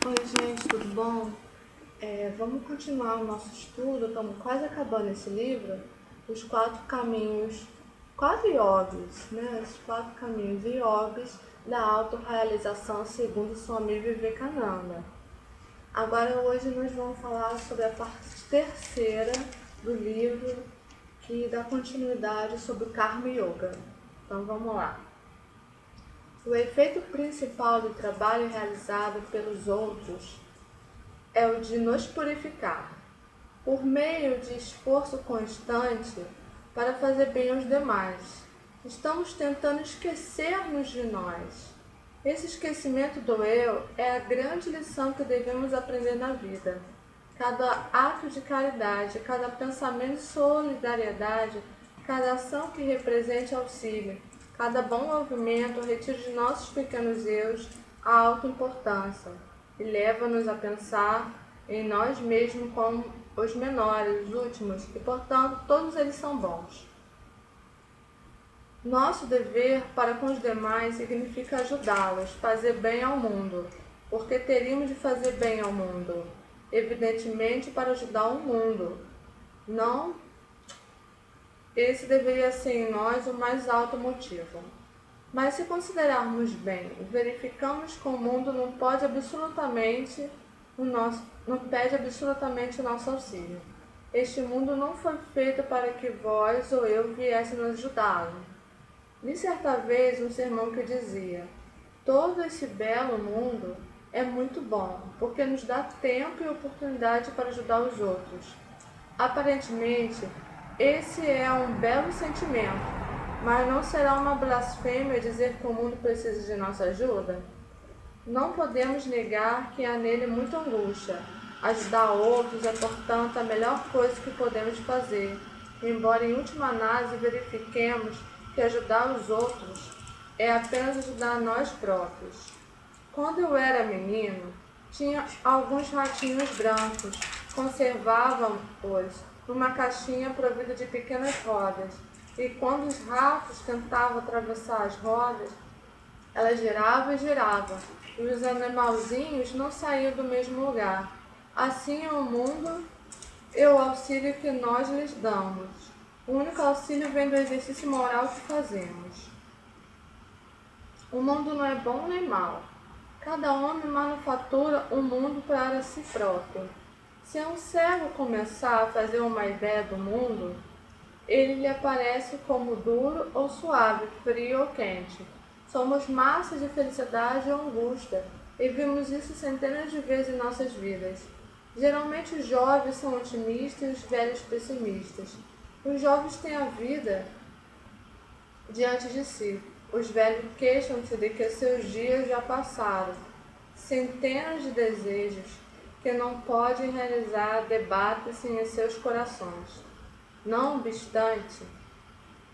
Oi, gente, tudo bom? Vamos continuar o nosso estudo, estamos quase acabando esse livro, os quatro caminhos, quatro yogis, né? Os quatro caminhos yogis da autorrealização segundo Swami Vivekananda. Agora, hoje, nós vamos falar sobre a parte terceira do livro, que dá continuidade sobre o Karma Yoga. Então, vamos lá. O efeito principal do trabalho realizado pelos outros é o de nos purificar, por meio de esforço constante para fazer bem aos demais. Estamos tentando esquecer-nos de nós. Esse esquecimento do eu é a grande lição que devemos aprender na vida. Cada ato de caridade, cada pensamento de solidariedade, cada ação que represente auxílio, cada bom movimento retira de nossos pequenos eus a autoimportância e leva-nos a pensar em nós mesmos como os menores, os últimos, e portanto todos eles são bons. Nosso dever para com os demais significa ajudá-los, fazer bem ao mundo, porque teríamos de fazer bem ao mundo, evidentemente para ajudar o mundo. Não, esse deveria ser em nós o mais alto motivo. Mas se considerarmos bem, verificamos que o mundo não pede absolutamente o nosso auxílio. Este mundo não foi feito para que vós ou eu viéssemos ajudá-lo. Li certa vez um sermão que dizia: todo esse belo mundo é muito bom, porque nos dá tempo e oportunidade para ajudar os outros. Aparentemente, esse é um belo sentimento, mas não será uma blasfêmia dizer que o mundo precisa de nossa ajuda? Não podemos negar que há nele muita angústia. Ajudar outros é, portanto, a melhor coisa que podemos fazer, embora em última análise verifiquemos que ajudar os outros é apenas ajudar nós próprios. Quando eu era menino, tinha alguns ratinhos brancos. Conservava-os numa caixinha provida de pequenas rodas, e quando os ratos tentavam atravessar as rodas, ela girava e girava, e os animalzinhos não saíam do mesmo lugar. Assim é o mundo e o auxílio que nós lhes damos. O único auxílio vem do exercício moral que fazemos. O mundo não é bom nem mau. Cada homem manufatura o mundo para si próprio. Se um cego começar a fazer uma ideia do mundo, ele lhe aparece como duro ou suave, frio ou quente. Somos massas de felicidade ou angústia, e vimos isso centenas de vezes em nossas vidas. Geralmente os jovens são otimistas e os velhos pessimistas. Os jovens têm a vida diante de si. Os velhos queixam-se de que seus dias já passaram. Centenas de desejos que não podem realizar debatem-se em seus corações. Não obstante,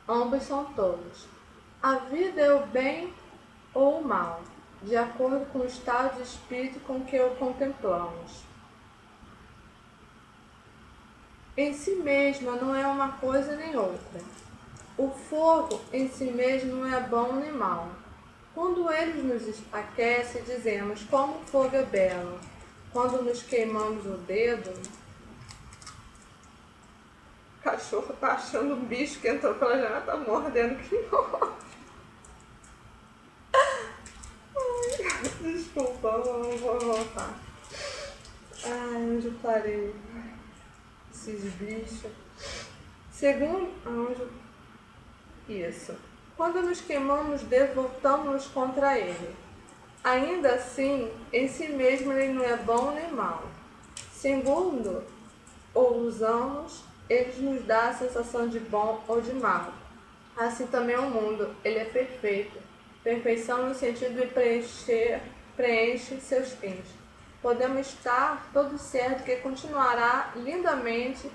ambos são tolos. A vida é o bem ou o mal, de acordo com o estado de espírito com que o contemplamos. Em si mesma não é uma coisa nem outra. O fogo em si mesmo não é bom nem mau. Quando ele nos aquece, dizemos como o fogo é belo. Quando nos queimamos o dedo, o cachorro tá achando um bicho que entrou pela janela, tá mordendo, que nojo. Desculpa, vou voltar. Ai, onde eu parei? Esses bichos. Isso. Quando nos queimamos, voltamos contra ele. Ainda assim, em si mesmo ele não é bom nem mau. Segundo ou usamos, ele nos dá a sensação de bom ou de mal. Assim também é o mundo, ele é perfeito. Perfeição no sentido de preenche seus fins. Podemos estar todo certo que continuará lindamente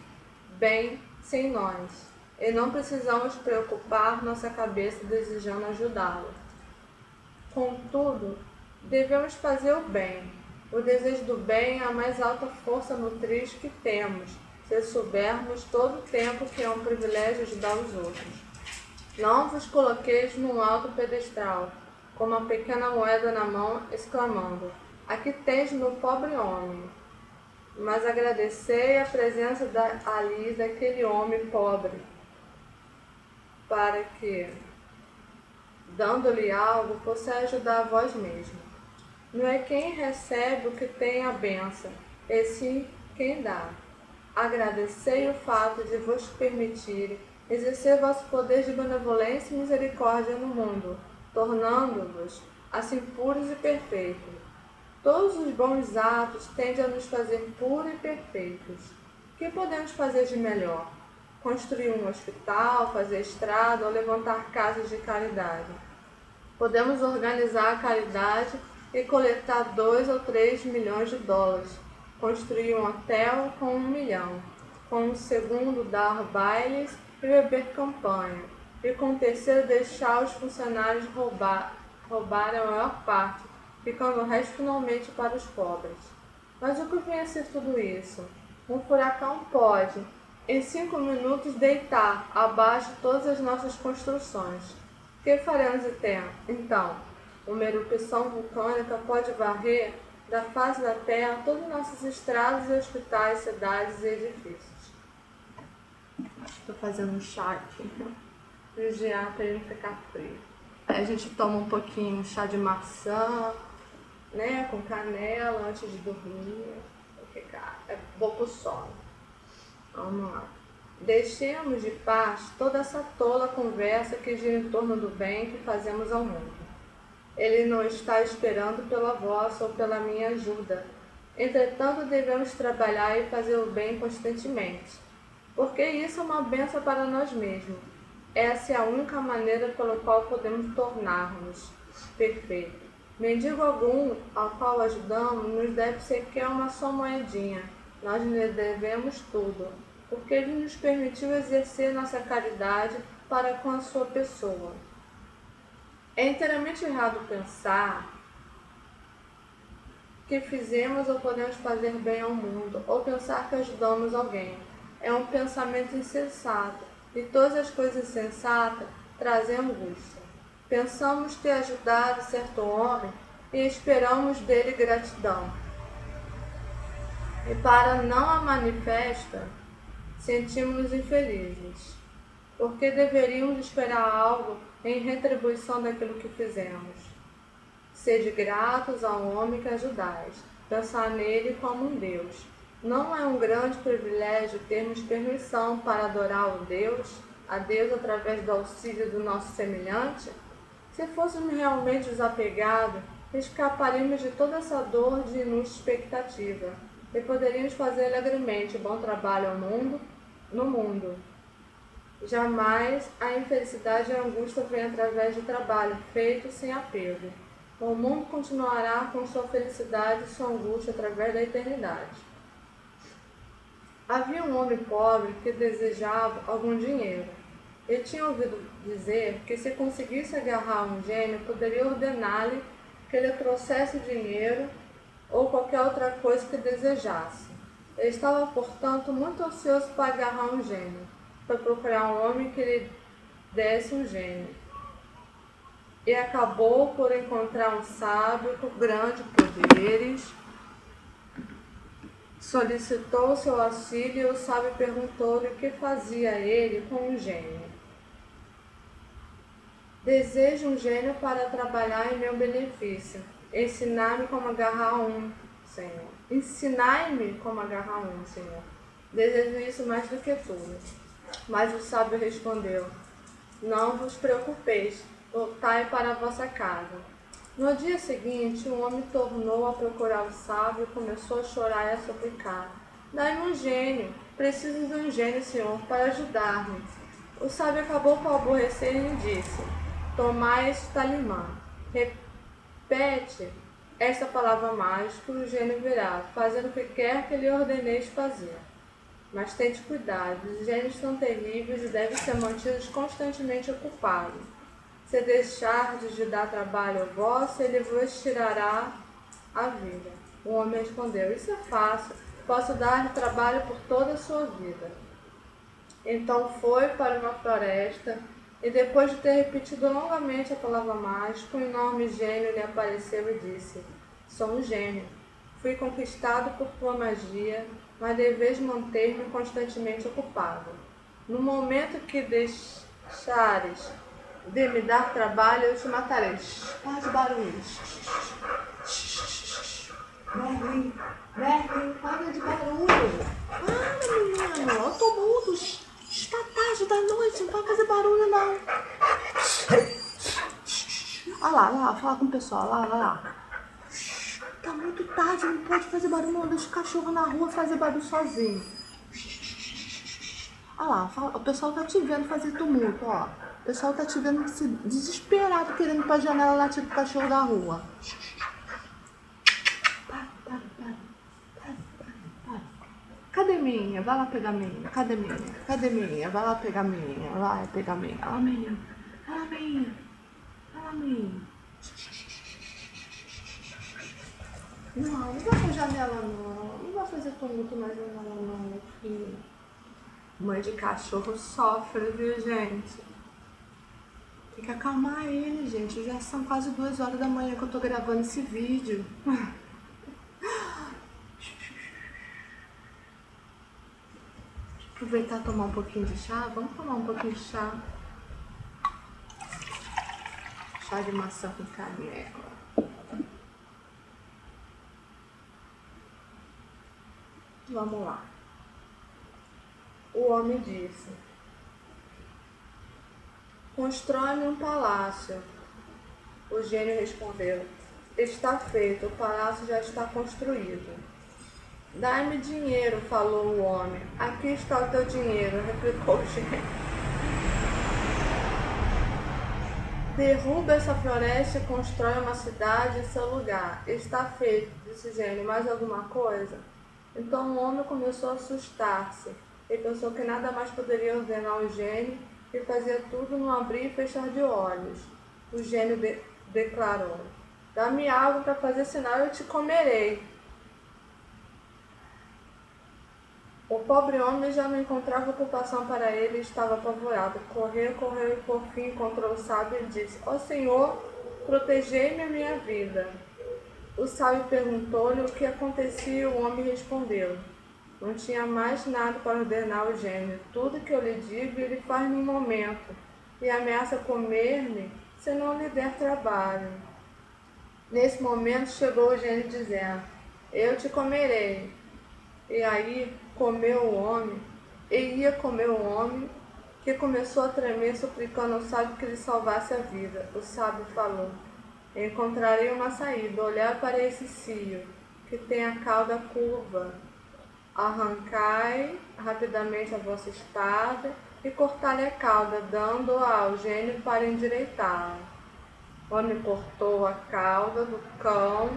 bem sem nós. E não precisamos preocupar nossa cabeça desejando ajudá-lo. Contudo, devemos fazer o bem. O desejo do bem é a mais alta força nutriz que temos, se soubermos todo o tempo que é um privilégio ajudar os outros. Não vos coloqueis num alto pedestal, com uma pequena moeda na mão, exclamando: aqui tens meu pobre homem. Mas agradecei a presença ali daquele homem pobre, para que, dando-lhe algo, possa ajudar a vós mesmos. Não é quem recebe o que tem a bênção, e sim quem dá. Agradecei o fato de vos permitir exercer vosso poder de benevolência e misericórdia no mundo, tornando-vos assim puros e perfeitos. Todos os bons atos tendem a nos fazer puros e perfeitos. O que podemos fazer de melhor? Construir um hospital, fazer estrada ou levantar casas de caridade. Podemos organizar a caridade e coletar 2 ou 3 milhões de dólares, construir um hotel com 1 milhão, com o segundo dar bailes e beber campanha, e com o terceiro deixar os funcionários roubarem a maior parte, ficando o resto finalmente para os pobres. Mas o que vem a ser tudo isso? Um furacão pode, em 5 minutos, deitar abaixo todas as nossas construções. O que faremos então? Uma erupção vulcânica pode varrer da face da terra todas as nossas estradas e hospitais, cidades e edifícios. Estou fazendo um chá aqui, vigiar para ele ficar frio. Aí a gente toma um pouquinho de chá de maçã, né, com canela antes de dormir, porque é bom pro sono. Vamos lá. Deixemos de paz toda essa tola conversa que gira em torno do bem que fazemos ao mundo. Ele não está esperando pela vossa ou pela minha ajuda. Entretanto, devemos trabalhar e fazer o bem constantemente, porque isso é uma bênção para nós mesmos. Essa é a única maneira pela qual podemos tornar-nos perfeitos. Mendigo algum ao qual ajudamos nos deve sequer uma só moedinha. Nós lhe devemos tudo, porque ele nos permitiu exercer nossa caridade para com a sua pessoa. É inteiramente errado pensar que fizemos ou podemos fazer bem ao mundo, ou pensar que ajudamos alguém. É um pensamento insensato, e todas as coisas sensatas trazem angústia. Pensamos ter ajudado certo homem e esperamos dele gratidão. E para não a manifesta, sentimos-nos infelizes, porque deveríamos esperar algo em retribuição daquilo que fizemos. Sede gratos ao homem que ajudais, pensar nele como um Deus. Não é um grande privilégio termos permissão para adorar a Deus através do auxílio do nosso semelhante? Se fôssemos realmente desapegados, escaparíamos de toda essa dor de inútil expectativa e poderíamos fazer alegremente bom trabalho no mundo. Jamais a infelicidade e a angústia vêm através de trabalho feito sem apego. O mundo continuará com sua felicidade e sua angústia através da eternidade. Havia um homem pobre que desejava algum dinheiro. Ele tinha ouvido dizer que se conseguisse agarrar um gênio, poderia ordenar-lhe que ele trouxesse dinheiro ou qualquer outra coisa que desejasse. Ele estava, portanto, muito ansioso para agarrar um gênio. Foi procurar um homem que lhe desse um gênio. E acabou por encontrar um sábio com grandes poderes. Solicitou seu auxílio e o sábio perguntou-lhe o que fazia ele com um gênio. Desejo um gênio para trabalhar em meu benefício. Ensinar-me como agarrar um, Senhor. Ensinai-me como agarrar um, Senhor. Desejo isso mais do que tudo. Mas o sábio respondeu: não vos preocupeis, voltai para a vossa casa. No dia seguinte, o homem tornou a procurar o sábio e começou a chorar e a suplicar: dai-me um gênio, preciso de um gênio, Senhor, para ajudar-me. O sábio acabou por aborrecer e lhe disse: tomai este talimã, repete esta palavra mágica e o gênio virá, fazendo o que quer que lhe ordeneis fazer. Mas tente cuidado, os gênios são terríveis e devem ser mantidos constantemente ocupados. Se deixardes de dar trabalho ao vosso, ele vos tirará a vida. O homem respondeu: isso é fácil, posso dar-lhe trabalho por toda a sua vida. Então foi para uma floresta e, depois de ter repetido longamente a palavra mágica, um enorme gênio lhe apareceu e disse: Sou um gênio. Fui conquistado por tua magia, mas deveis manter-me constantemente ocupado. No momento que deixares de me dar trabalho, eu te matarei. Faz barulho. Merlin, Merlin, para de barulho. Para, menino, eu tô mudo. Está tarde da noite, não pode fazer barulho, não. Olha lá, fala com o pessoal, lá. Tá muito tarde, não pode fazer barulho, não. Deixa o cachorro na rua fazer barulho sozinho. Olha lá, o pessoal tá te vendo fazer tumulto, ó. O pessoal tá te vendo desesperado, querendo ir pra janela latir pro cachorro da rua. Para. Cadê minha? Vai lá pegar minha. Cadê minha? Vai lá pegar minha. Vai pegar minha. Olha a minha. Não vai pra janela não. Não vai fazer tumulto na janela não, meu filho. Mãe de cachorro sofre, viu, gente? Tem que acalmar ele, gente. Já são quase 2 horas da manhã que eu tô gravando esse vídeo. Aproveitar e tomar um pouquinho de chá. Vamos tomar um pouquinho de chá. Chá de maçã com canela. Vamos lá. O homem disse: constrói-me um palácio. O gênio respondeu: está feito, o palácio já está construído. Dá-me dinheiro, falou o homem. Aqui está o teu dinheiro, replicou o gênio. Derruba essa floresta e constrói uma cidade em seu lugar. Está feito, disse o gênio. Mais alguma coisa? Então o homem começou a assustar-se. Ele pensou que nada mais poderia ordenar o gênio e fazia tudo num abrir e fechar de olhos. O gênio declarou: dá-me algo para fazer, senão eu te comerei. O pobre homem já não encontrava ocupação para ele e estava apavorado. Correu e por fim encontrou o sábio e disse: ó Senhor, protegei-me a minha vida. O sábio perguntou-lhe o que acontecia e o homem respondeu: não tinha mais nada para ordenar o gênio. Tudo que eu lhe digo ele faz num momento e ameaça comer-me se não lhe der trabalho. Nesse momento chegou o gênio dizendo: eu te comerei. E aí ia comer o homem, que começou a tremer, suplicando ao sábio que lhe salvasse a vida. O sábio falou: encontrarei uma saída. Olhar para esse cio, que tem a cauda curva. Arrancai rapidamente a vossa espada e cortai-lhe a cauda, dando-a ao gênio para endireitá-la. O homem cortou a cauda do cão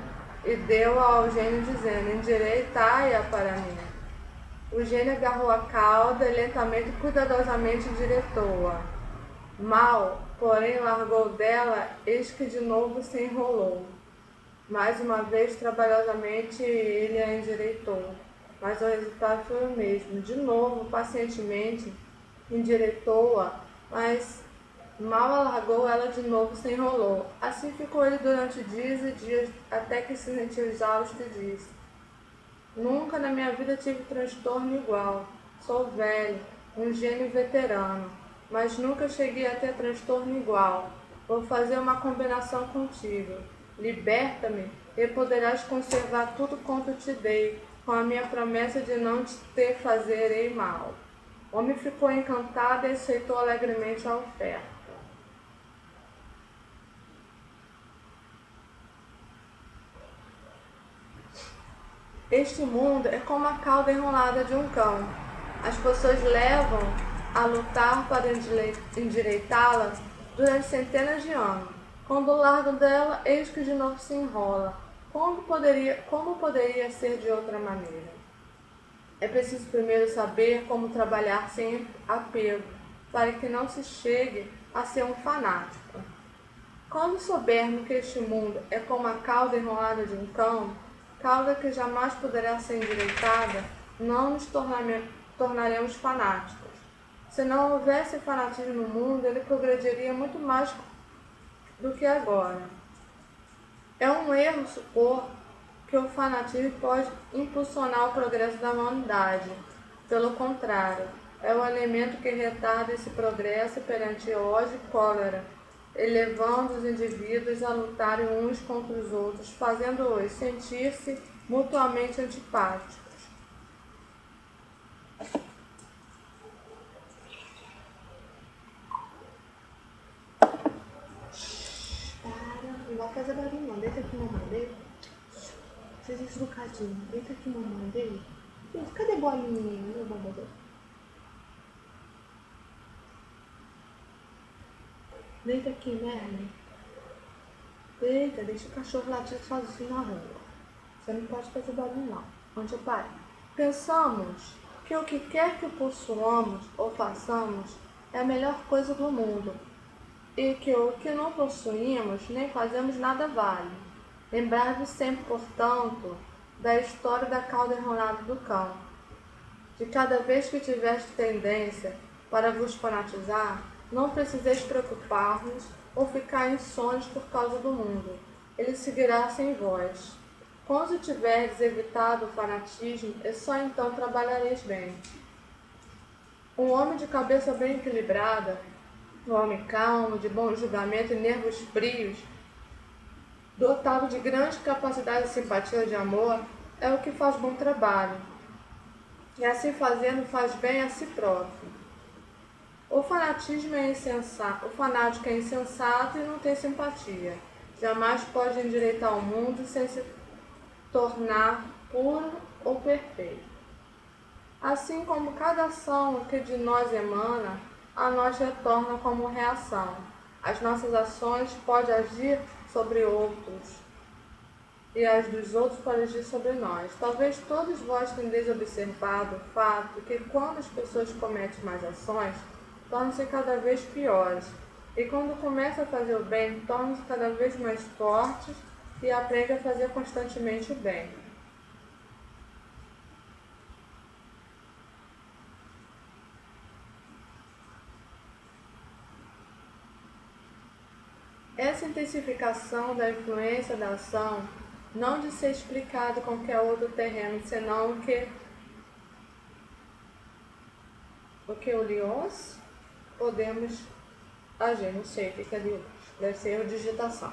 e deu-a ao gênio, dizendo: endireitai-a para mim. O gênio agarrou a cauda e lentamente e cuidadosamente endireitou-a. Mal, porém, largou dela, eis que de novo se enrolou. Mais uma vez, trabalhosamente, ele a endireitou, mas o resultado foi o mesmo. De novo, pacientemente, endireitou-a, mas mal alargou, ela de novo se enrolou. Assim ficou ele durante dias e dias, até que se sentiu exausto e disse: nunca na minha vida tive transtorno igual. Sou velho, um gênio veterano, mas nunca cheguei a ter transtorno igual. Vou fazer uma combinação contigo. Liberta-me e poderás conservar tudo quanto te dei, com a minha promessa de não te fazerei mal. O homem ficou encantado e aceitou alegremente a oferta. Este mundo é como a cauda enrolada de um cão. As pessoas levam a lutar para endireitá-la durante centenas de anos. Quando largam dela, eis que de novo se enrola. Como poderia ser de outra maneira? É preciso primeiro saber como trabalhar sem apego, para que não se chegue a ser um fanático. Quando soubermos que este mundo é como a cauda enrolada de um cão, cauda que jamais poderá ser endireitada, não nos tornaremos fanáticos. Se não houvesse fanatismo no mundo, ele progrediria muito mais do que agora. É um erro supor que o fanatismo pode impulsionar o progresso da humanidade. Pelo contrário, é o elemento que retarda esse progresso perante ódio e cólera, elevando os indivíduos a lutarem uns contra os outros, fazendo-os sentir-se mutuamente antipáticos. Não vai fazer barulho não, deita aqui, mamãe, deita. Seja educadinho, deita aqui, mamãe, deita. Cadê a bolinha, meu babador? Deita aqui, Merlin. Deita, deixa o cachorro latir sozinho na rua. Você não pode fazer barulho não. Onde é pai? Pensamos que o que quer que possuamos ou façamos é a melhor coisa do mundo, e que o que não possuímos nem fazemos nada vale. Lembrai-vos sempre, portanto, da história da cauda enrolada do cão. De cada vez que tiveste tendência para vos fanatizar, não preciseis preocupar-vos ou ficar insônios por causa do mundo. Ele seguirá sem vós. Quando tiverdes evitado o fanatismo, e só então trabalhareis bem. Um homem de cabeça bem equilibrada, um homem calmo, de bom julgamento e nervos frios, dotado de grande capacidade de simpatia e de amor, é o que faz bom trabalho. E assim fazendo faz bem a si próprio. O fanatismo é insensato, o fanático é insensato e não tem simpatia. Jamais pode endireitar o mundo sem se tornar puro ou perfeito. Assim como cada ação que de nós emana, a nós retorna como reação. As nossas ações podem agir sobre outros, e as dos outros podem agir sobre nós. Talvez todos vós tendeis observado o fato que quando as pessoas cometem mais ações, tornam-se cada vez piores, e quando começam a fazer o bem, tornam-se cada vez mais fortes e aprendem a fazer constantemente o bem. Essa intensificação da influência da ação não de ser explicado em qualquer outro terreno, senão o que o Lyons podemos agir, não sei o que é Lyons, deve ser a digitação,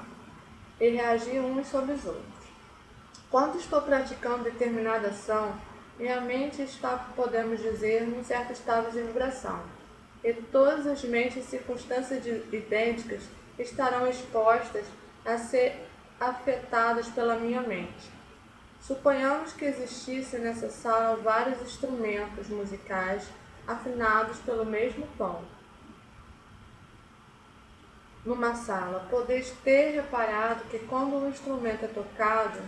e reagir uns sobre os outros. Quando estou praticando determinada ação, minha mente está, podemos dizer, num certo estado de vibração, e todas as mentes e circunstâncias idênticas estarão expostas a ser afetadas pela minha mente. Suponhamos que existissem nessa sala vários instrumentos musicais afinados pelo mesmo tom. Numa sala, podeis ter reparado que quando um instrumento é tocado,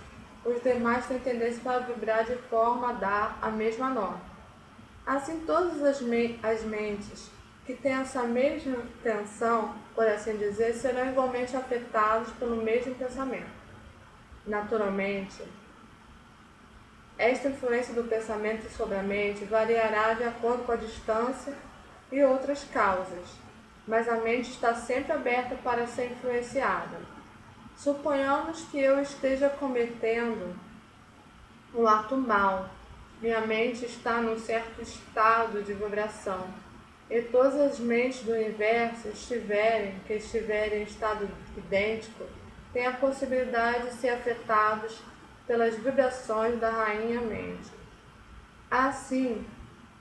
os demais têm tendência para vibrar de forma a dar a mesma nota. Assim, todas as mentes que têm essa mesma tensão, por assim dizer, serão igualmente afetadas pelo mesmo pensamento. Naturalmente, esta influência do pensamento sobre a mente variará de acordo com a distância e outras causas, mas a mente está sempre aberta para ser influenciada. Suponhamos que eu esteja cometendo um ato mau. Minha mente está num certo estado de vibração, e todas as mentes do universo que estiverem em estado idêntico, têm a possibilidade de ser afetados pelas vibrações da rainha mente. Assim,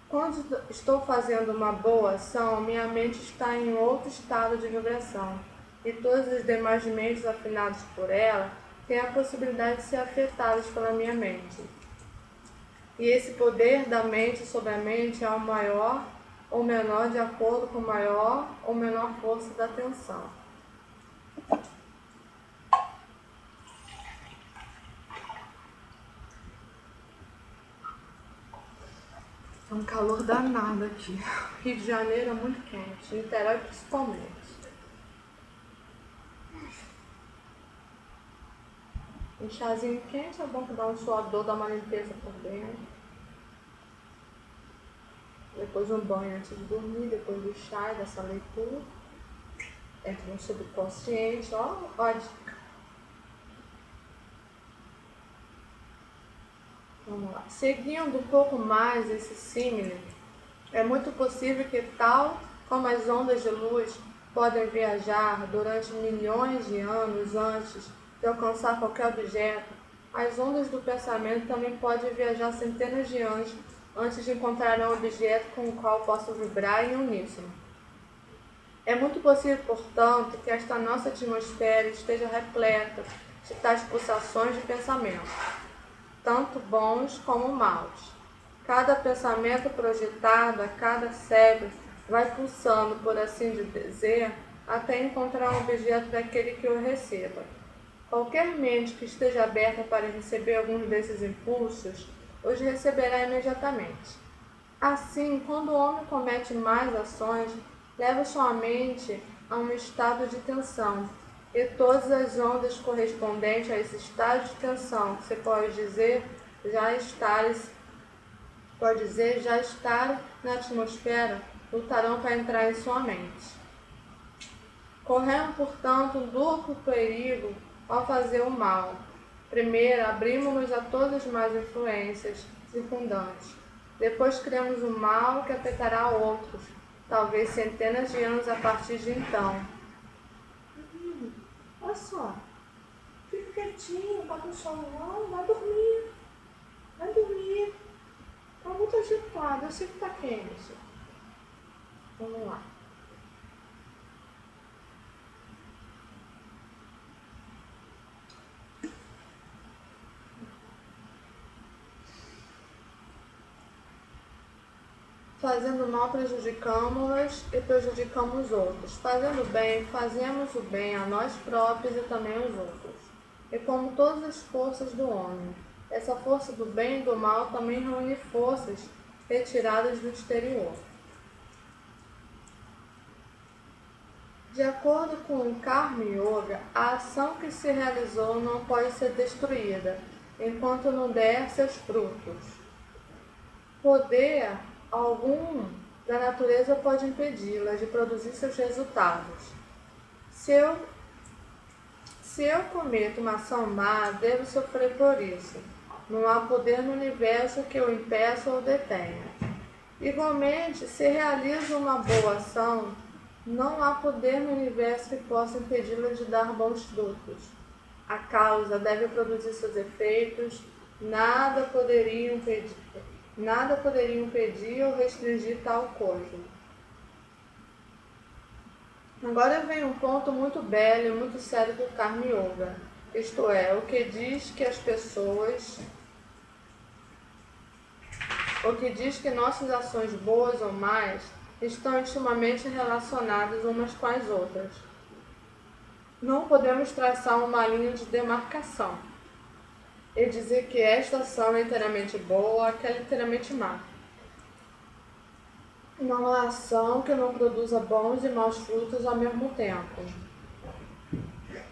quando estou fazendo uma boa ação, minha mente está em outro estado de vibração, e todas as demais mentes afinadas por ela têm a possibilidade de ser afetadas pela minha mente. E esse poder da mente sobre a mente é o maior ou menor de acordo com maior ou menor força da atenção. É um calor danado aqui. Rio de Janeiro é muito quente, Niterói principalmente. Um chazinho quente é bom que dá um suador, dá uma limpeza por dentro. Depois um banho antes de dormir, depois do chá e dessa leitura. Entra no subconsciente, ó a dica. Vamos lá. Seguindo um pouco mais esse símile, é muito possível que, tal como as ondas de luz podem viajar durante milhões de anos antes de alcançar qualquer objeto, as ondas do pensamento também podem viajar centenas de anos antes de encontrar um objeto com o qual possam vibrar em uníssono. É muito possível, portanto, que esta nossa atmosfera esteja repleta de tais pulsações de pensamento, tanto bons como maus. Cada pensamento projetado a cada cérebro vai pulsando, por assim dizer, até encontrar um objeto daquele que o receba. Qualquer mente que esteja aberta para receber alguns desses impulsos, os receberá imediatamente. Assim, quando o homem comete más ações, leva sua mente a um estado de tensão, e todas as ondas correspondentes a esse estado de tensão, você pode dizer já estar na atmosfera, lutarão para entrar em sua mente. Corremos, portanto, um duplo perigo ao fazer o mal. Primeiro, abrimos-nos a todas as más influências circundantes. Depois, criamos o mal que afetará outros, talvez centenas de anos a partir de então. Olha só, fica quietinho, bota no sono não, vai dormir. Vai dormir. Tá muito agitado, eu sei que tá quente. Vamos lá. Fazendo mal, prejudicamos-nos e prejudicamos os outros. Fazendo bem, fazemos o bem a nós próprios e também aos outros. E como todas as forças do homem, essa força do bem e do mal também reúne forças retiradas do exterior. De acordo com o Karma Yoga, a ação que se realizou não pode ser destruída, enquanto não der seus frutos. Poder algum da natureza pode impedi-la de produzir seus resultados. Se eu cometo uma ação má, devo sofrer por isso. Não há poder no universo que eu impeça ou detenha. Igualmente, se realizo uma boa ação, não há poder no universo que possa impedi-la de dar bons frutos. A causa deve produzir seus efeitos, nada poderia impedir ou restringir tal coisa. Agora vem um ponto muito belo e muito sério do Karma Yoga, isto é, o que diz que nossas ações boas ou más estão intimamente relacionadas umas com as outras. Não podemos traçar uma linha de demarcação e dizer que esta ação é inteiramente boa, aquela é inteiramente má. Não há ação que não produza bons e maus frutos ao mesmo tempo.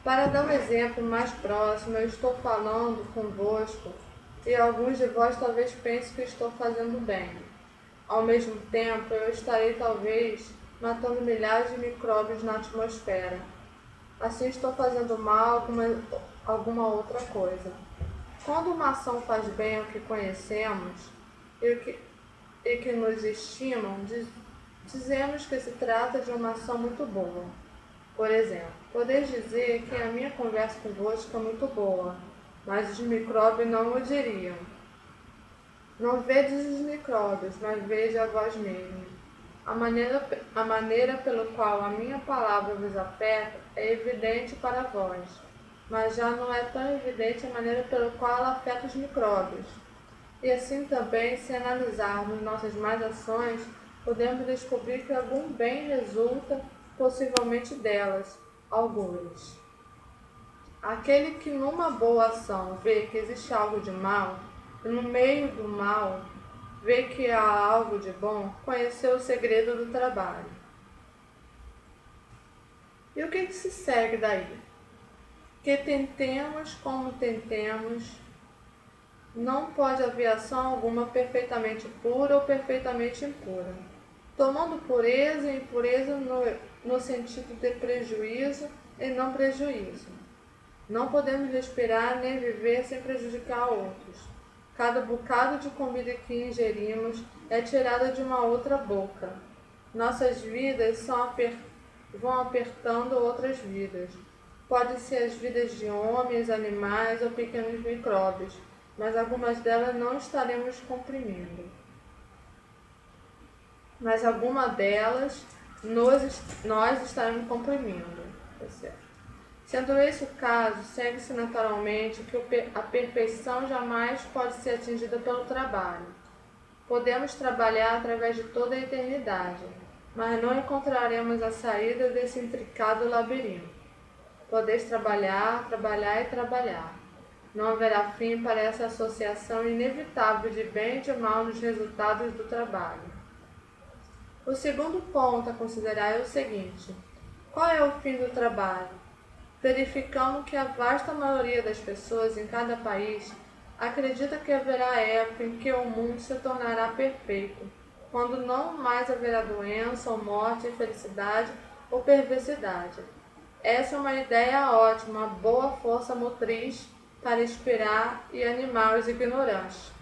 Para dar um exemplo mais próximo, eu estou falando convosco e alguns de vós talvez pensem que estou fazendo bem. Ao mesmo tempo, eu estarei talvez matando milhares de micróbios na atmosfera. Assim estou fazendo mal alguma outra coisa. Quando uma ação faz bem ao que conhecemos e que nos estimam, dizemos que se trata de uma ação muito boa. Por exemplo, podeis dizer que a minha conversa convosco é muito boa, mas os micróbios não o diriam. Não vedes os micróbios, mas vede a vós mesmos. A maneira pelo qual a minha palavra vos afeta é evidente para vós, mas já não é tão evidente a maneira pela qual ela afeta os micróbios. E assim também, se analisarmos nossas más ações, podemos descobrir que algum bem resulta possivelmente delas, alguns. Aquele que numa boa ação vê que existe algo de mal, e no meio do mal vê que há algo de bom, conheceu o segredo do trabalho. E o que se segue daí? Que tentemos como tentemos, não pode haver ação alguma perfeitamente pura ou perfeitamente impura, tomando pureza e impureza no sentido de prejuízo e não prejuízo. Não podemos respirar nem viver sem prejudicar outros. Cada bocado de comida que ingerimos é tirada de uma outra boca. Nossas vidas vão apertando outras vidas. Podem ser as vidas de homens, animais ou pequenos micróbios, mas algumas delas não estaremos comprimindo. Mas alguma delas nós estaremos comprimindo. Tá certo? Sendo esse o caso, segue-se naturalmente que a perfeição jamais pode ser atingida pelo trabalho. Podemos trabalhar através de toda a eternidade, mas não encontraremos a saída desse intricado labirinto. Podeis trabalhar, trabalhar e trabalhar. Não haverá fim para essa associação inevitável de bem e de mal nos resultados do trabalho. O segundo ponto a considerar é o seguinte: qual é o fim do trabalho? Verificamos que a vasta maioria das pessoas em cada país acredita que haverá época em que o mundo se tornará perfeito, quando não mais haverá doença ou morte, infelicidade ou perversidade. Essa é uma ideia ótima, uma boa força motriz para inspirar e animar os ignorantes.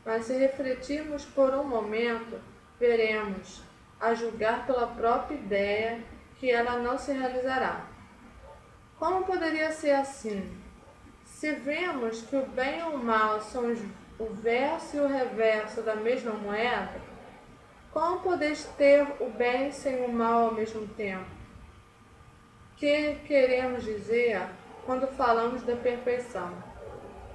Mas se refletirmos por um momento, veremos, a julgar pela própria ideia, que ela não se realizará. Como poderia ser assim? Se vemos que o bem e o mal são o verso e o reverso da mesma moeda, como podeis ter o bem sem o mal ao mesmo tempo? O que queremos dizer quando falamos da perfeição?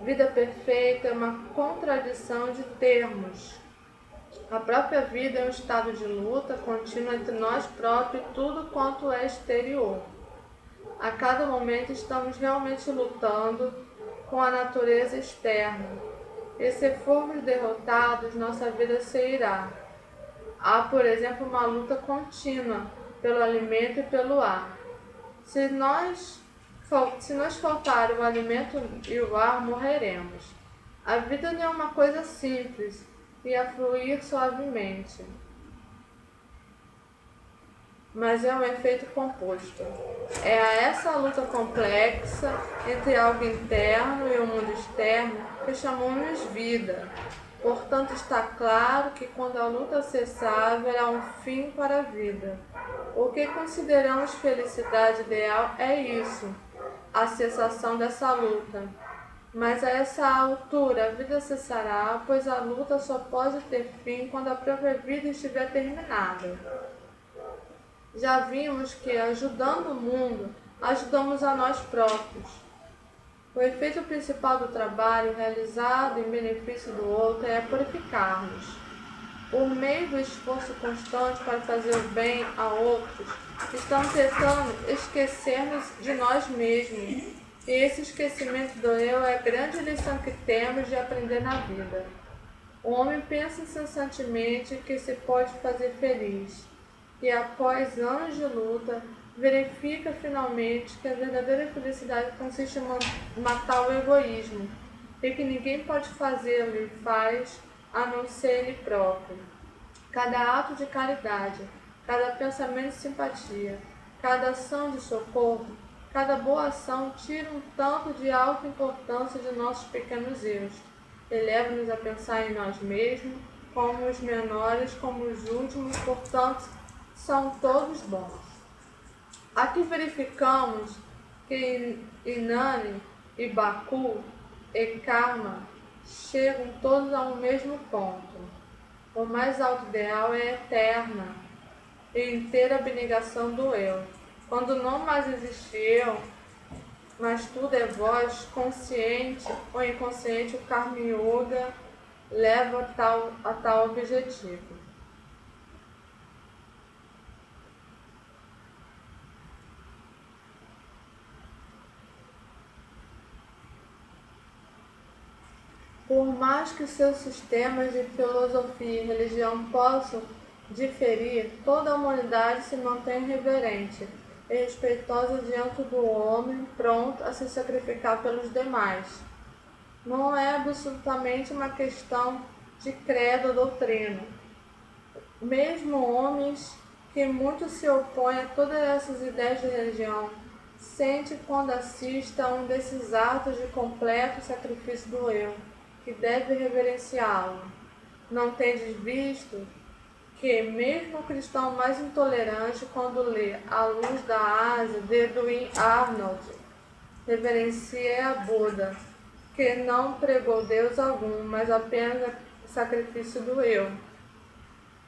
Vida perfeita é uma contradição de termos. A própria vida é um estado de luta contínua entre nós próprios e tudo quanto é exterior. A cada momento estamos realmente lutando com a natureza externa. E se formos derrotados, nossa vida se irá. Há, por exemplo, uma luta contínua pelo alimento e pelo ar. Se nos faltar o alimento e o ar, morreremos. A vida não é uma coisa simples e a fluir suavemente, mas é um efeito composto. É a essa luta complexa entre algo interno e o mundo externo que chamamos vida. Portanto, está claro que quando a luta cessar, haverá um fim para a vida. O que consideramos felicidade ideal é isso, a cessação dessa luta. Mas a essa altura a vida cessará, pois a luta só pode ter fim quando a própria vida estiver terminada. Já vimos que, ajudando o mundo, ajudamos a nós próprios. O efeito principal do trabalho realizado em benefício do outro é purificar-nos. Por meio do esforço constante para fazer o bem a outros, estamos tentando esquecer-nos de nós mesmos. E esse esquecimento do eu é a grande lição que temos de aprender na vida. O homem pensa incessantemente que se pode fazer feliz. E após anos de luta, verifica finalmente que a verdadeira felicidade consiste em matar o egoísmo, e que ninguém pode fazê-lo e faz a não ser ele próprio. Cada ato de caridade, cada pensamento de simpatia, cada ação de socorro, cada boa ação tira um tanto de alta importância de nossos pequenos erros, eleva-nos a pensar em nós mesmos, como os menores, como os últimos, portanto, são todos bons. Aqui verificamos que Inanni e Baku e Karma chegam todos a um mesmo ponto. O mais alto ideal é a eterna e inteira abnegação do eu. Quando não mais existe eu, mas tudo é vós, consciente ou inconsciente, o Karma Yoga leva a tal objetivo. Por mais que seus sistemas de filosofia e religião possam diferir, toda a humanidade se mantém reverente e respeitosa diante do homem pronto a se sacrificar pelos demais. Não é absolutamente uma questão de credo ou doutrina. Mesmo homens que muito se opõem a todas essas ideias de religião, sente quando assiste a um desses atos de completo sacrifício do eu, que deve reverenciá-lo. Não tendes visto que mesmo o cristão mais intolerante, quando lê A Luz da Ásia, de Edwin Arnold, reverencia a Buda, que não pregou Deus algum, mas apenas o sacrifício do eu.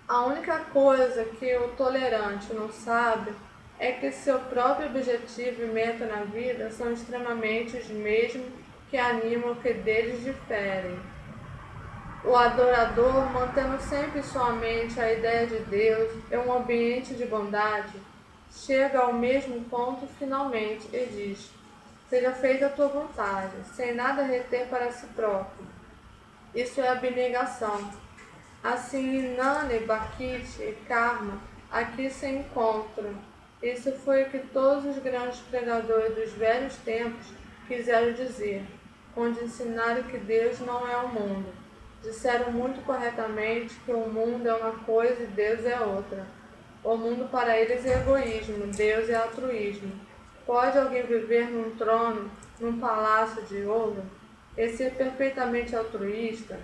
A única coisa que o tolerante não sabe é que seu próprio objetivo e meta na vida são extremamente os mesmos que animam o que deles diferem. O adorador, mantendo sempre em sua mente a ideia de Deus e um ambiente de bondade, chega ao mesmo ponto finalmente e diz: seja feita a tua vontade, sem nada reter para si próprio. Isso é abnegação. Assim, Nani, Bhakti e Karma aqui se encontram. Isso foi o que todos os grandes pregadores dos velhos tempos quiseram dizer, quando ensinaram que Deus não é o mundo. Disseram muito corretamente que o mundo é uma coisa e Deus é outra. O mundo para eles é egoísmo, Deus é altruísmo. Pode alguém viver num trono, num palácio de ouro, e ser perfeitamente altruísta?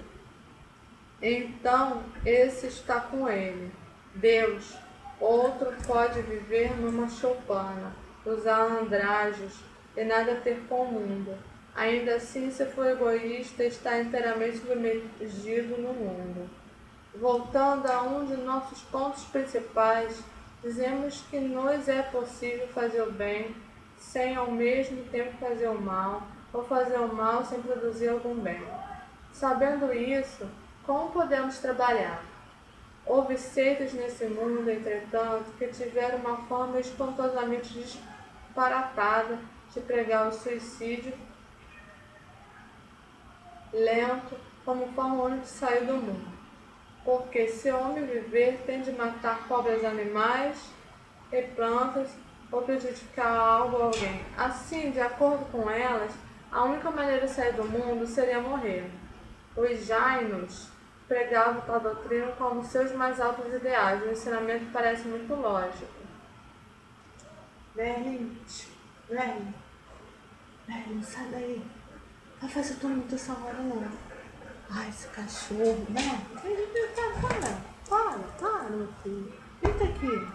Então esse está com ele. Deus. Outro pode viver numa choupana, usar andrajos e nada ter com o mundo. Ainda assim, se for egoísta, está inteiramente submergido no mundo. Voltando a um de nossos pontos principais, dizemos que nos é possível fazer o bem sem ao mesmo tempo fazer o mal, ou fazer o mal sem produzir algum bem. Sabendo isso, como podemos trabalhar? Houve seitas nesse mundo, entretanto, que tiveram uma forma espantosamente disparatada de pregar o suicídio lento como forma única de sair do mundo. Porque se o homem viver, tem de matar pobres animais e plantas ou prejudicar algo ou alguém. Assim, de acordo com elas, a única maneira de sair do mundo seria morrer. Os Jainos pregavam tal doutrina como seus mais altos ideais. O ensinamento parece muito lógico. Merlin, sai daí. Vai fazer tumulto essa hora não. Ai, esse cachorro, né? Para, meu filho. Deita aqui.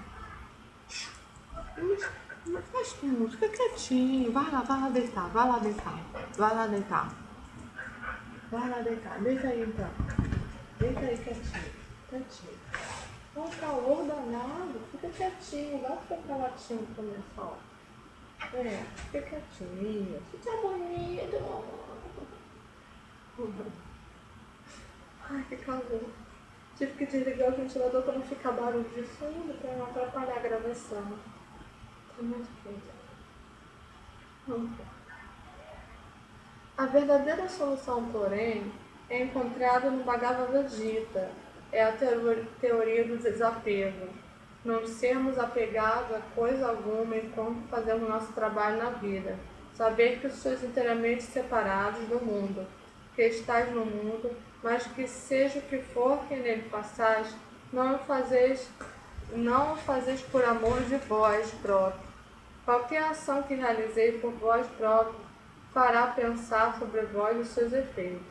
Não faz tumulto, fica quietinho. Vai lá deitar. Deita aí então. Deita aí quietinho. Um calor danado, fica quietinho. Vai ficar calatinho pro meu sol. Fica quietinho. Fica bonito. Ai, que calor. Tive que desligar o ventilador para não ficar barulho de fundo, para não atrapalhar a gravação. Tá muito quente. A verdadeira solução, porém, é encontrada no Bhagavad Gita. É a teoria do desapego. Não sermos apegados a coisa alguma enquanto fazemos nosso trabalho na vida. Saber que sois inteiramente separados do mundo, que estais no mundo, mas que seja o que for que nele passais, não o fazeis por amor de vós próprios. Qualquer ação que realizei por vós próprios fará pensar sobre vós os seus efeitos.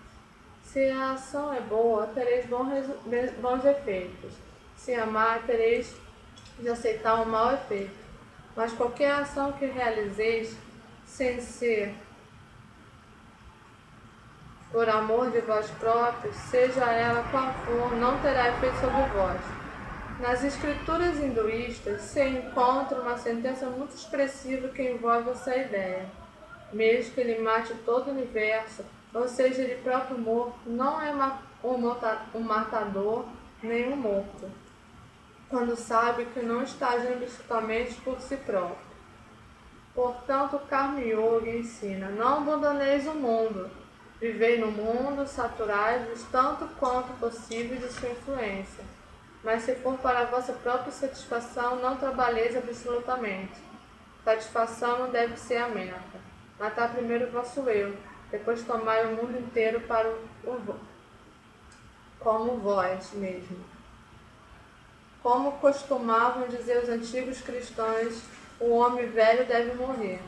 Se a ação é boa, tereis bons efeitos. Se amar, tereis de aceitar um mau efeito. Mas qualquer ação que realizeis sem ser por amor de vós próprios, seja ela qual for, não terá efeito sobre vós. Nas escrituras hinduístas se encontra uma sentença muito expressiva que envolve essa ideia. Mesmo que ele mate todo o universo, ou seja, ele próprio morto, não é um matador nem um morto, quando sabe que não está agindo totalmente por si próprio. Portanto, o Karma Yoga ensina: não abandoneis o mundo, vivei no mundo, saturai-vos tanto quanto possível de sua influência. Mas se for para a vossa própria satisfação, não trabalheis absolutamente. Satisfação não deve ser a meta. Matar primeiro o vosso eu, depois tomai o mundo inteiro como vós mesmo. Como costumavam dizer os antigos cristãos, o homem velho deve morrer.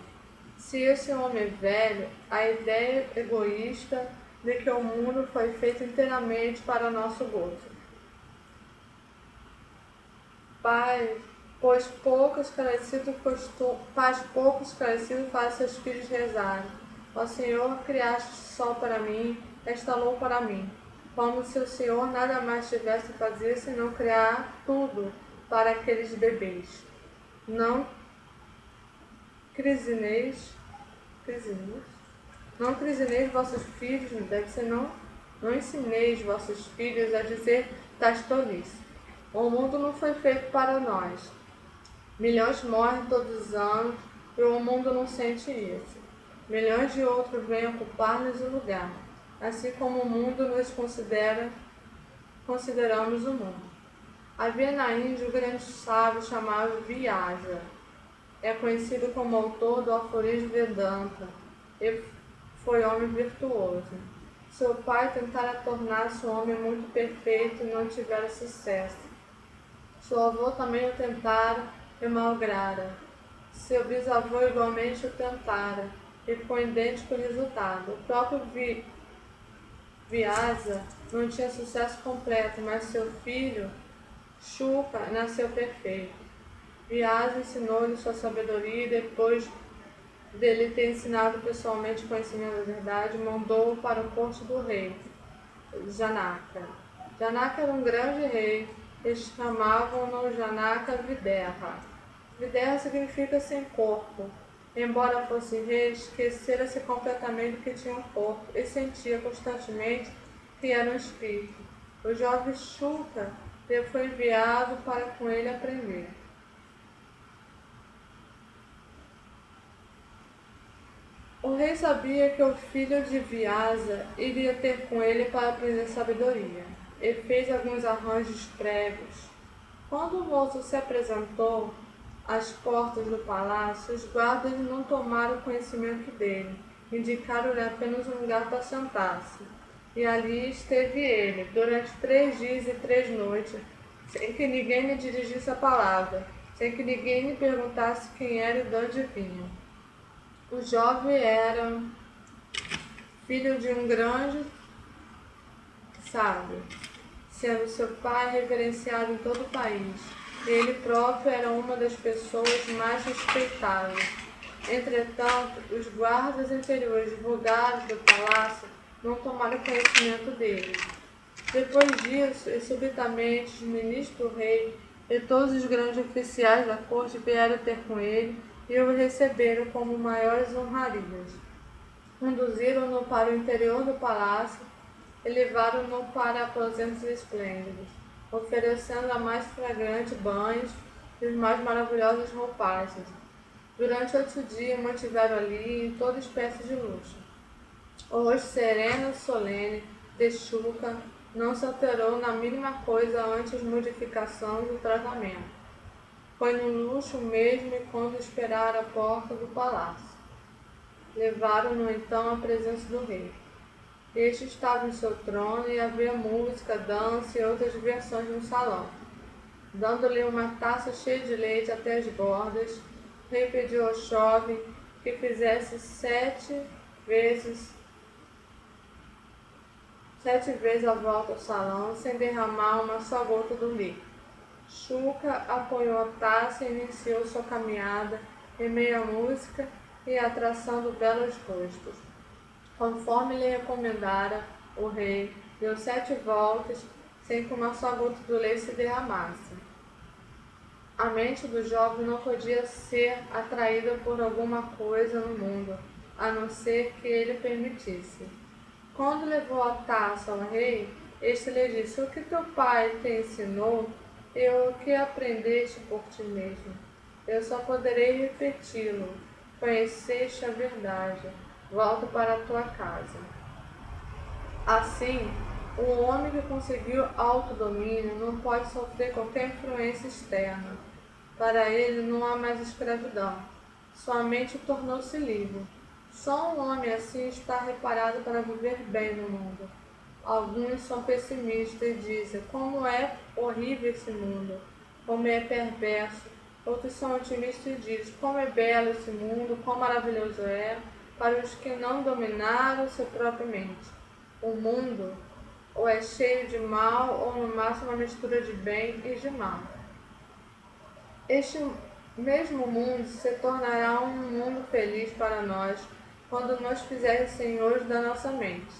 Se esse homem é velho, a ideia egoísta de que o mundo foi feito inteiramente para nosso gozo. Pois pouco esclarecido faz seus filhos rezarem. Ó Senhor, criaste o sol para mim, esta lua para mim. Como se o Senhor nada mais tivesse a fazer senão criar tudo para aqueles bebês. Não crizineis, não crizineis vossos filhos, deve ser não ensineis vossos filhos a dizer tais tolices. O mundo não foi feito para nós. Milhões morrem todos os anos e o mundo não sente isso. Milhões de outros vêm ocupar-nos o lugar, assim como o mundo nos consideramos o mundo. Havia na Índia um grande sábio chamado Vyasa. É conhecido como autor do aforismo Vedanta e foi homem virtuoso. Seu pai tentara tornar-se um homem muito perfeito e não tivera sucesso. Seu avô também o tentara e malgrara. Seu bisavô igualmente o tentara e com idêntico resultado. O próprio Vyasa não tinha sucesso completo, mas seu filho, Shuka, nasceu perfeito. Vyasa ensinou-lhe sua sabedoria e depois dele ter ensinado pessoalmente o conhecimento da verdade, mandou-o para o corte do rei, Janaka. Janaka era um grande rei, eles chamavam-no Janaka Videha. Videha significa sem corpo. Embora fosse rei, esquecera-se completamente que tinha um corpo e sentia constantemente que era um espírito. O jovem Shuka lhe foi enviado para com ele aprender. O rei sabia que o filho de Vyasa iria ter com ele para aprender sabedoria, e fez alguns arranjos prévios. Quando o moço se apresentou às portas do palácio, os guardas não tomaram conhecimento dele, indicaram-lhe apenas um lugar para sentar-se. E ali esteve ele, durante 3 dias e 3 noites, sem que ninguém lhe dirigisse a palavra, sem que ninguém lhe perguntasse quem era e de onde vinha. O jovem era filho de um grande sábio, sendo seu pai reverenciado em todo o país. Ele próprio era uma das pessoas mais respeitadas. Entretanto, os guardas interiores vulgares do palácio não tomaram conhecimento dele. Depois disso, e subitamente, os ministros do rei e todos os grandes oficiais da corte vieram ter com ele e o receberam como maiores honrarias. Conduziram-no para o interior do palácio e levaram-no para aposentos esplêndidos, oferecendo a mais fragrante banhos e os mais maravilhosos roupagens. Durante 8 dias mantiveram ali em toda espécie de luxo. O rosto sereno e solene de Shuka não se alterou na mínima coisa ante as modificações do tratamento. Foi no luxo mesmo enquanto esperara à porta do palácio. Levaram-no então à presença do rei. Este estava em seu trono e havia música, dança e outras diversões no salão. Dando-lhe uma taça cheia de leite até as bordas, o rei pediu ao jovem que fizesse 7 vezes a volta ao salão, sem derramar uma só gota do líquido. Shuka apoiou a taça e iniciou sua caminhada em meio à música e à atração de belos rostos. Conforme lhe recomendara o rei, deu 7 voltas, sem que uma só gota do leite se derramasse. A mente do jovem não podia ser atraída por alguma coisa no mundo, a não ser que ele permitisse. Quando levou a taça ao rei, este lhe disse: "O que teu pai te ensinou e o que aprendeste por ti mesmo? Eu só poderei repeti-lo. Conheceste a verdade. Volta para a tua casa." Assim, o homem que conseguiu autodomínio não pode sofrer qualquer influência externa. Para ele não há mais escravidão. Sua mente tornou-se livre. Só um homem assim está preparado para viver bem no mundo. Alguns são pessimistas e dizem: como é horrível esse mundo, como é perverso. Outros são otimistas e dizem: como é belo esse mundo, quão maravilhoso é, para os que não dominaram sua própria mente. O mundo ou é cheio de mal ou no máximo uma mistura de bem e de mal. Este mesmo mundo se tornará um mundo feliz para nós quando nos fizermos senhores da nossa mente.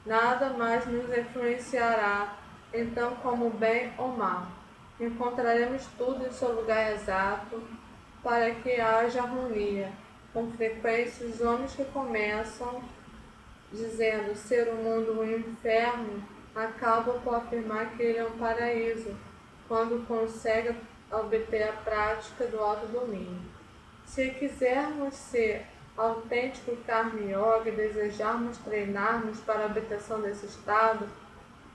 Nada mais nos influenciará, então, como bem ou mal. Encontraremos tudo em seu lugar exato para que haja harmonia. Com frequência, os homens que começam dizendo ser o mundo um inferno acabam por afirmar que ele é um paraíso, quando conseguem obter a prática do autodomínio. Se quisermos ser autêntico Karma Yoga e desejarmos treinar-nos para a obtenção desse estado,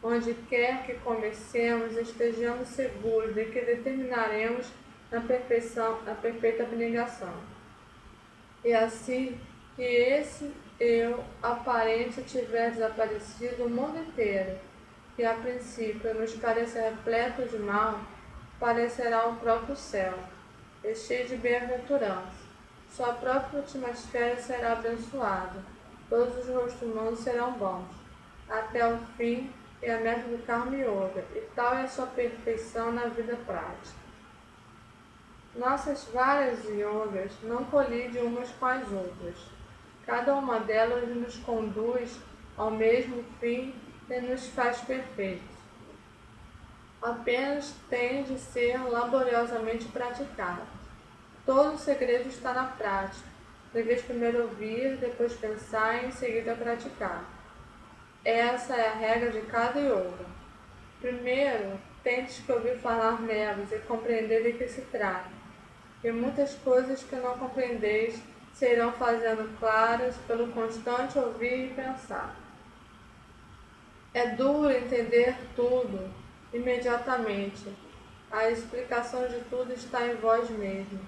onde quer que comecemos, estejamos seguros de que determinaremos na perfeição, a perfeita abnegação. E assim que esse eu aparente tiver desaparecido, o mundo inteiro, que a princípio nos parece repleto de mal, parecerá o próprio céu, e cheio de bem-aventurança. Sua própria atmosfera será abençoada, todos os rostos humanos serão bons, até o fim e a meta do Karma Yoga, e tal é a sua perfeição na vida prática. Nossas várias yogas não colidem umas com as outras. Cada uma delas nos conduz ao mesmo fim e nos faz perfeitos. Apenas tem de ser laboriosamente praticado. Todo o segredo está na prática. Deveis primeiro ouvir, depois pensar e em seguida praticar. Essa é a regra de cada yoga. Primeiro, tentes que ouvir falar nelas e compreender de que se trata. E muitas coisas que não compreendeis serão fazendo claras pelo constante ouvir e pensar. É duro entender tudo imediatamente. A explicação de tudo está em vós mesmo.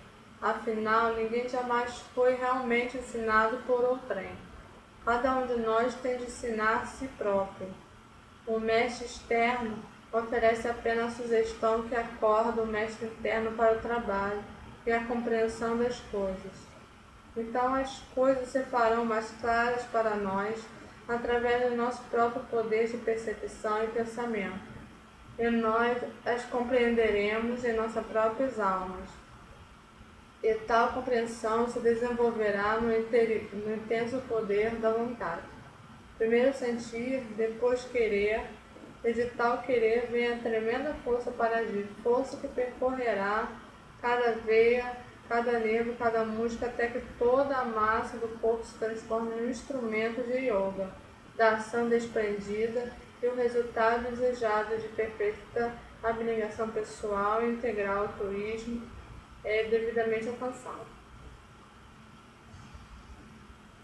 Afinal, ninguém jamais foi realmente ensinado por outrem. Cada um de nós tem de ensinar a si próprio. O mestre externo oferece apenas a sugestão que acorda o mestre interno para o trabalho e a compreensão das coisas. Então as coisas se farão mais claras para nós através do nosso próprio poder de percepção e pensamento, e nós as compreenderemos em nossas próprias almas. E tal compreensão se desenvolverá no intenso poder da vontade. Primeiro sentir, depois querer, e de tal querer vem a tremenda força para agir, força que percorrerá cada veia, cada nervo, cada músculo, até que toda a massa do corpo se transforme em um instrumento de yoga, da ação desprendida e o resultado desejado de perfeita abnegação pessoal e integral altruísmo é devidamente alcançado.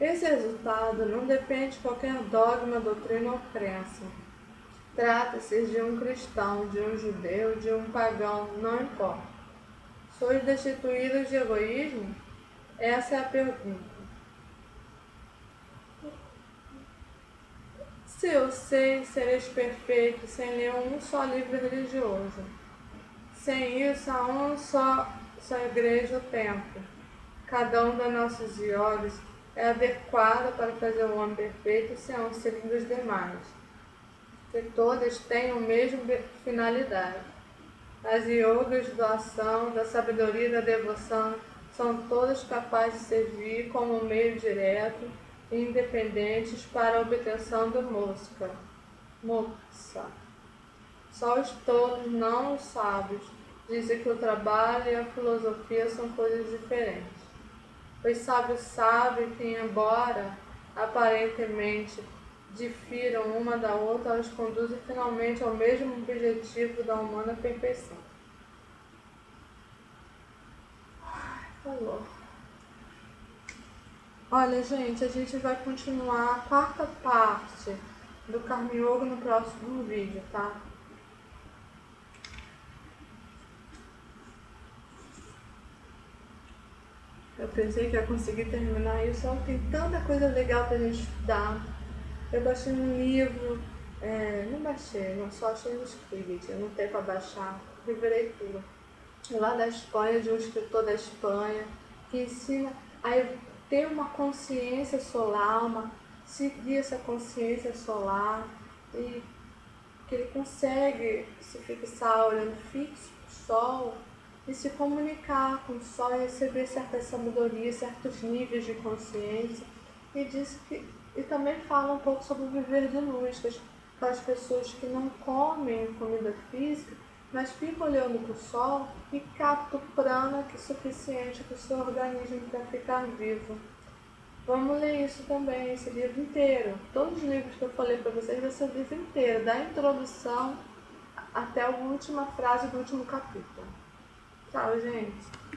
Esse resultado não depende de qualquer dogma, doutrina ou crença. Trata-se de um cristão, de um judeu, de um pagão, não importa. Sois destituídos de egoísmo? Essa é a pergunta. Se eu sei, sereis perfeitos sem nenhum só livro religioso. Sem isso, há só igreja o templo. Cada um das nossas yogas é adequada para fazer o homem perfeito sem auxílio dos demais. Que todas têm a mesma finalidade. As yogas da ação, da sabedoria e da devoção são todas capazes de servir como meio direto e independentes para a obtenção do moksha. Só os tolos, não os sábios, dizem que o trabalho e a filosofia são coisas diferentes. Os sábios sabem que, embora aparentemente difiram uma da outra, elas conduzem finalmente ao mesmo objetivo da humana perfeição. Falou. Olha, gente, a gente vai continuar a quarta parte do Karma Yoga no próximo vídeo, tá? Eu pensei que ia conseguir terminar isso, só tem tanta coisa legal pra gente estudar. Eu baixei um livro, não baixei, não, só achei no Scribd, eu não tenho pra baixar, liberei tudo. Lá da Espanha, de um escritor da Espanha, que ensina a ter uma consciência solar, seguir essa consciência solar e que ele consegue se fixar olhando fixo para o sol e se comunicar com o sol e receber certa sabedoria, certos níveis de consciência. E diz que e também fala um pouco sobre o viver de luz, que aquelas pessoas que não comem comida física, mas ficam olhando para o sol e captam o prana que é suficiente para o seu organismo para ficar vivo. Vamos ler isso também, esse livro inteiro. Todos os livros que eu falei para vocês vai ser o livro inteiro, da introdução até a última frase do último capítulo. Tchau, gente.